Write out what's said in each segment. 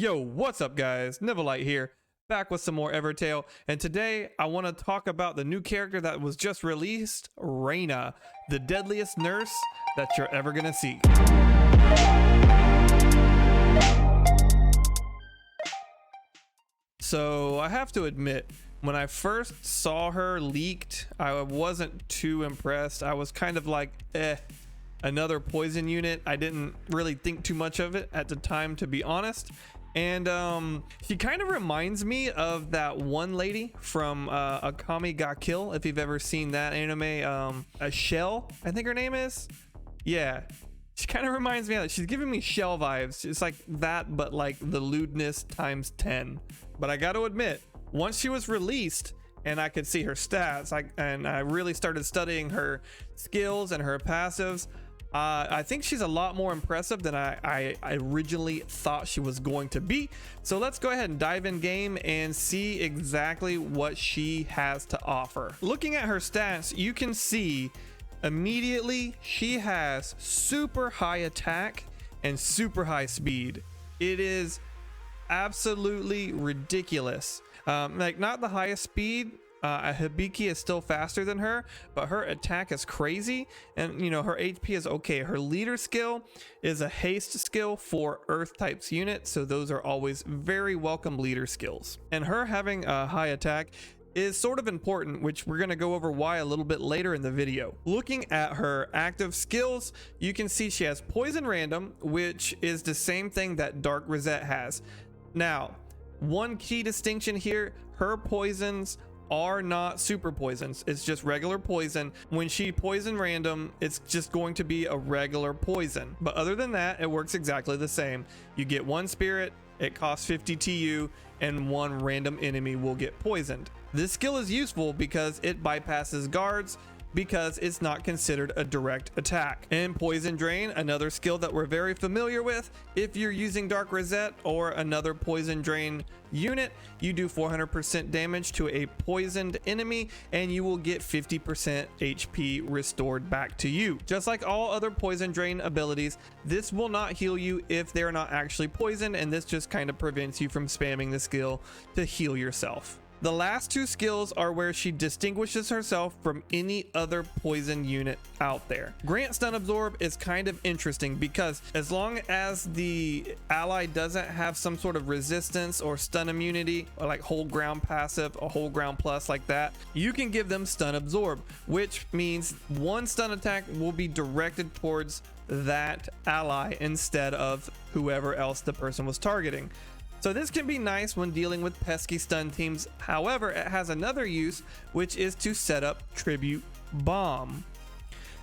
Yo, what's up guys? Nivelite here, back with some more Evertale, and today I want to talk about the new character that was just released, REINA, the deadliest nurse that you're ever gonna see. So I have to admit, when I first saw her leaked, I wasn't too impressed. I was kind of like, another poison unit. I didn't really think too much of it at the time, to be honest. And she kind of reminds me of that one lady from Akame ga Kill, if you've ever seen that anime. A Shell, I think her name is. Yeah, she kind of reminds me of that. She's giving me Shell vibes. It's like that, but like the lewdness times 10. But I got to admit, once she was released and I could see her stats, I really started studying her skills and her passives, I think she's a lot more impressive than I originally thought she was going to be. So let's go ahead and dive in game and see exactly what she has to offer. Looking at her stats, you can see immediately she has super high attack and super high speed. It is absolutely ridiculous. Like, not the highest speed. Hibiki is still faster than her, but her attack is crazy, and you know, her HP is okay. Her leader skill is a haste skill for earth types units, so those are always very welcome leader skills. And her having a high attack is sort of important, which we're going to go over why a little bit later in the video. Looking at her active skills, you can see she has poison random, which is the same thing that Dark Rosette has. Now, one key distinction here, her poisons are not super poisons. It's just regular poison. When she poison random, it's just going to be a regular poison. But other than that, it works exactly the same. You get one spirit, it costs 50 TU, and one random enemy will get poisoned. This skill is useful because it bypasses guards, because it's not considered a direct attack. And Poison Drain, another skill that we're very familiar with. If you're using Dark Rosette or another Poison Drain unit, you do 400% damage to a poisoned enemy and you will get 50% HP restored back to you. Just like all other Poison Drain abilities, this will not heal you if they're not actually poisoned, and this just kind of prevents you from spamming the skill to heal yourself. The last two skills are where she distinguishes herself from any other poison unit out there. Grant Stun Absorb is kind of interesting because as long as the ally doesn't have some sort of resistance or stun immunity, or like hold ground passive or hold ground plus like that, you can give them Stun Absorb, which means one stun attack will be directed towards that ally instead of whoever else the person was targeting. So this can be nice when dealing with pesky stun teams. However, it has another use, which is to set up Tribute Bomb.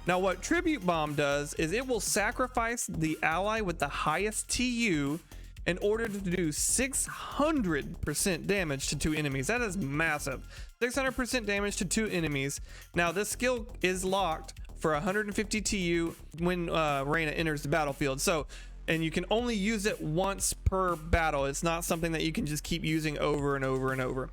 Now what Tribute Bomb does is it will sacrifice the ally with the highest TU in order to do 600% damage to two enemies. That is massive. 600% damage to two enemies. Now this skill is locked for 150 TU when REINA enters the battlefield. And you can only use it once per battle. It's not something that you can just keep using over and over and over.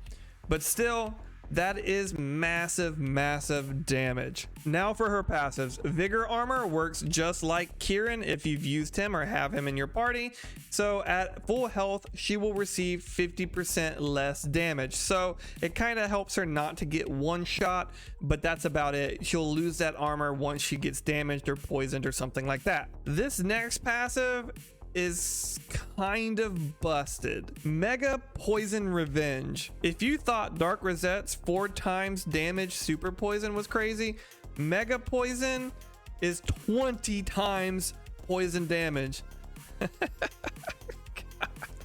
But still, that is massive, massive damage. Now for her passives. Vigor Armor works just like Kieran if you've used him or have him in your party. So at full health, she will receive 50% less damage. So it kind of helps her not to get one shot, but that's about it. She'll lose that armor once she gets damaged or poisoned or something like that. This next passive is kind of busted. Mega Poison Revenge. If you thought Dark Rosette's 4 times damage super poison was crazy, Mega Poison is 20 times poison damage.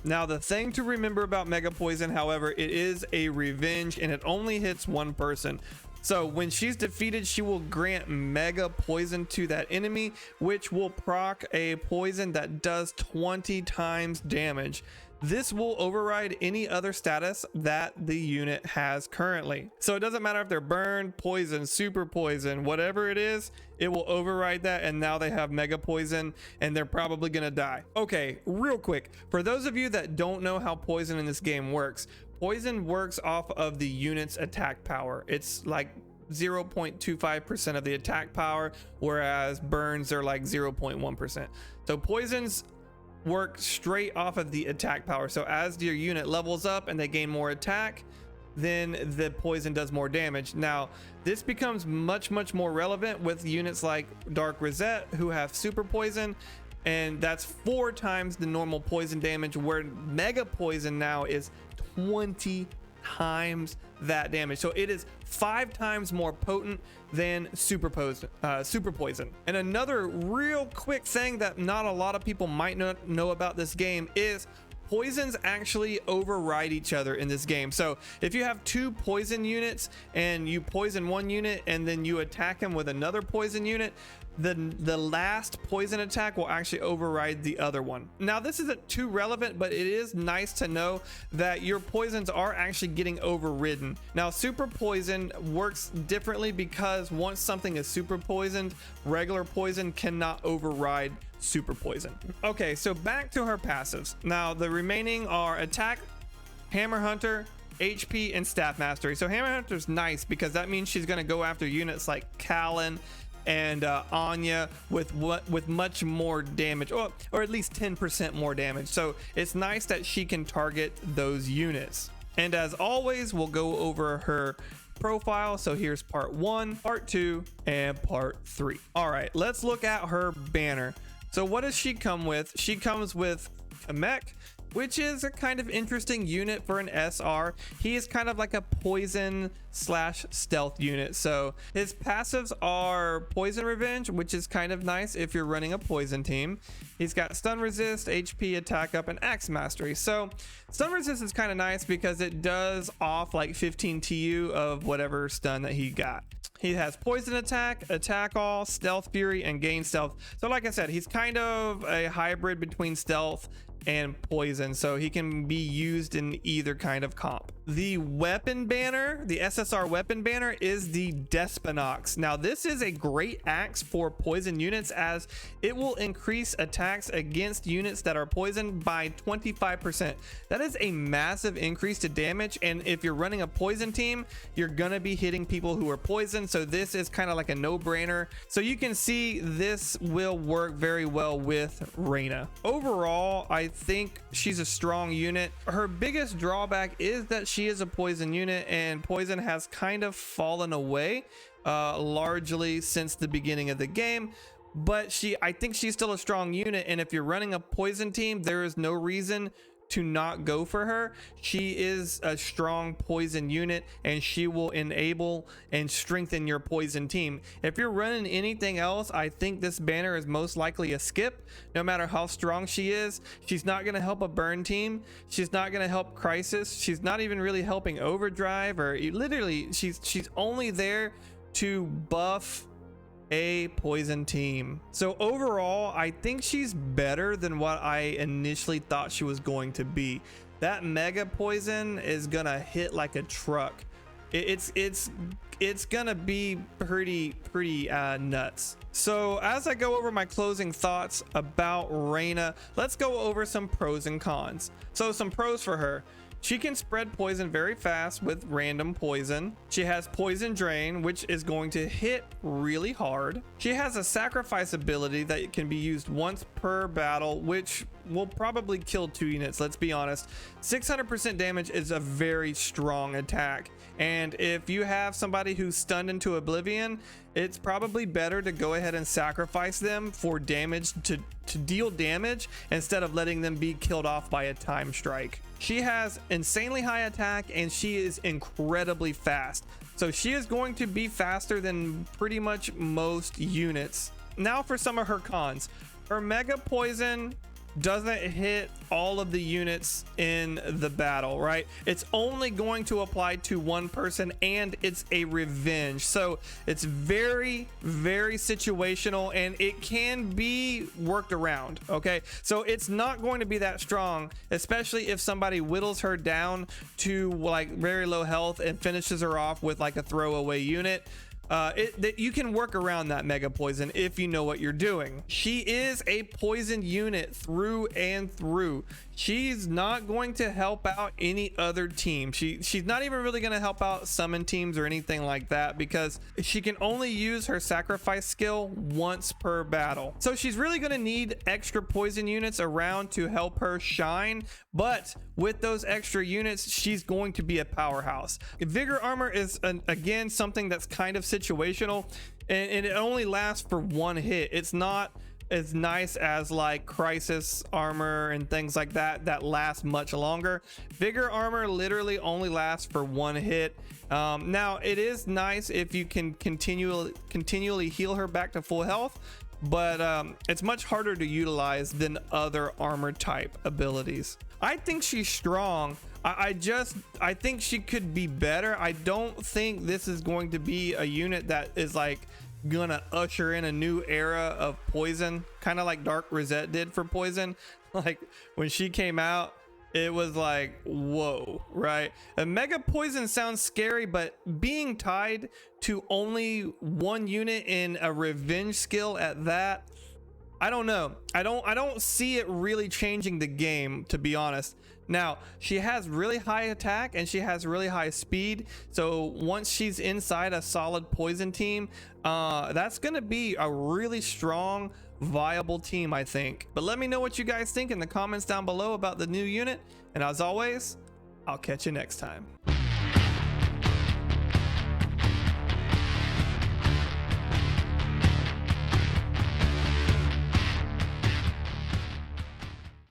Now the thing to remember about Mega Poison, however, it is a revenge and it only hits one person. So when she's defeated, she will grant Mega Poison to that enemy, which will proc a poison that does 20 times damage. This will override any other status that the unit has currently. So it doesn't matter if they're burned, poison, super poison, whatever it is, it will override that, and now they have Mega Poison and they're probably gonna die. Okay, real quick, for those of you that don't know how poison in this game works, poison works off of the unit's attack power. It's like 0.25% of the attack power, whereas burns are like 0.1%. So poisons work straight off of the attack power. So as your unit levels up and they gain more attack, then the poison does more damage. Now, this becomes much more relevant with units like Dark Rosette, who have super poison, and that's 4 times the normal poison damage, where mega poison now is 20 times that damage. So it is 5 times more potent than super poison. And another real quick thing that not a lot of people might not know about this game is poisons actually override each other in this game. So if you have 2 poison units and you poison one unit and then you attack him with another poison unit, the last poison attack will actually override the other one. Now, this isn't too relevant, but it is nice to know that your poisons are actually getting overridden. Now, super poison works differently because once something is super poisoned, regular poison cannot override super poison. Okay, so back to her passives. Now, the remaining are attack, hammer hunter, HP, and staff mastery. So hammer hunter's nice because that means she's going to go after units like Callan and Anya with much more damage, or at least 10% more damage. So it's nice that she can target those units. And as always, we'll go over her profile. So here's part 1, part 2, and part 3. All right, let's look at her banner. So what does she come with? She comes with a mech, which is a kind of interesting unit for an SR. He is kind of like a poison slash stealth unit. So his passives are poison revenge, which is kind of nice if you're running a poison team. He's got stun resist, HP, attack up, and axe mastery. So stun resist is kind of nice because it does off like 15 TU of whatever stun that he got. He has poison attack, attack all, stealth fury, and gain stealth. So like I said, he's kind of a hybrid between stealth and poison, so he can be used in either kind of comp. The weapon banner, the SSR weapon banner, is the Despinox. Now this is a great axe for poison units as it will increase attacks against units that are poisoned by 25%. That is a massive increase to damage, and if you're running a poison team, you're gonna be hitting people who are poisoned, so this is kind of like a no-brainer. So you can see this will work very well with REINA. Overall, I think she's a strong unit. Her biggest drawback is that she is a poison unit, and poison has kind of fallen away largely since the beginning of the game. But I think she's still a strong unit, and if you're running a poison team, there is no reason to not go for her. She is a strong poison unit, and she will enable and strengthen your poison team. If you're running anything else, I think this banner is most likely a skip. No matter how strong she is, she's not going to help a burn team. She's not going to help crisis. She's not even really helping overdrive, or literally she's only there to buff a poison team. So overall, I think she's better than what I initially thought she was going to be. That mega poison is gonna hit like a truck. It's gonna be pretty nuts. So as I go over my closing thoughts about REINA, let's go over some pros and cons. So some pros for her: she can spread poison very fast with random poison. She has poison drain, which is going to hit really hard. She has a sacrifice ability that can be used once per battle, which will probably kill 2 units, let's be honest. 600% damage is a very strong attack, and if you have somebody who's stunned into oblivion, it's probably better to go ahead and sacrifice them for damage to deal damage instead of letting them be killed off by a time strike. She has insanely high attack, and she is incredibly fast. So she is going to be faster than pretty much most units. Now for some of her cons. Her mega poison doesn't hit all of the units in the battle, right? It's only going to apply to one person, and it's a revenge. So it's very situational, and it can be worked around, okay? So it's not going to be that strong, especially if somebody whittles her down to like very low health and finishes her off with like a throwaway unit. that you can work around that mega poison if you know what you're doing. She is a poison unit through and through. She's not going to help out any other team. She's not even really going to help out summon teams or anything like that, because she can only use her sacrifice skill once per battle. So she's really going to need extra poison units around to help her shine, but with those extra units, she's going to be a powerhouse. Vigor armor is again something that's kind of situational, and it only lasts for one hit. It's not as nice as like crisis armor and things like that last much longer. Vigor armor literally only lasts for one hit. Now it is nice if you can continually heal her back to full health, but it's much harder to utilize than other armor type abilities. I think she's strong. I think she could be better. I don't think this is going to be a unit that is like gonna usher in a new era of poison, kind of like Dark Rosette did for poison. Like when she came out, it was like, whoa, right? A mega poison sounds scary, but being tied to only one unit in a revenge skill at that, I don't know. I don't see it really changing the game, to be honest. Now, she has really high attack and she has really high speed. So once she's inside a solid poison team, that's going to be a really strong, viable team, I think. But let me know what you guys think in the comments down below about the new unit. And as always, I'll catch you next time.